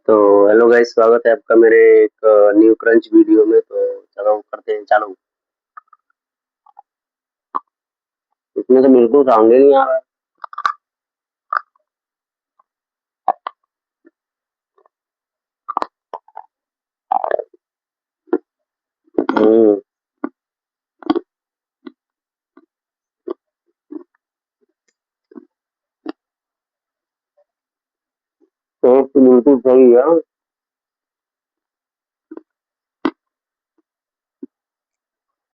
तो hello guys, स्वागत है आपका मेरे एक न्यू क्रंच वीडियो में। तो चलो करते हैं चालू। इसमें तो बिल्कुल साउंड ही नहीं आ रहा। हम्म। तो बिल्कुल सही है।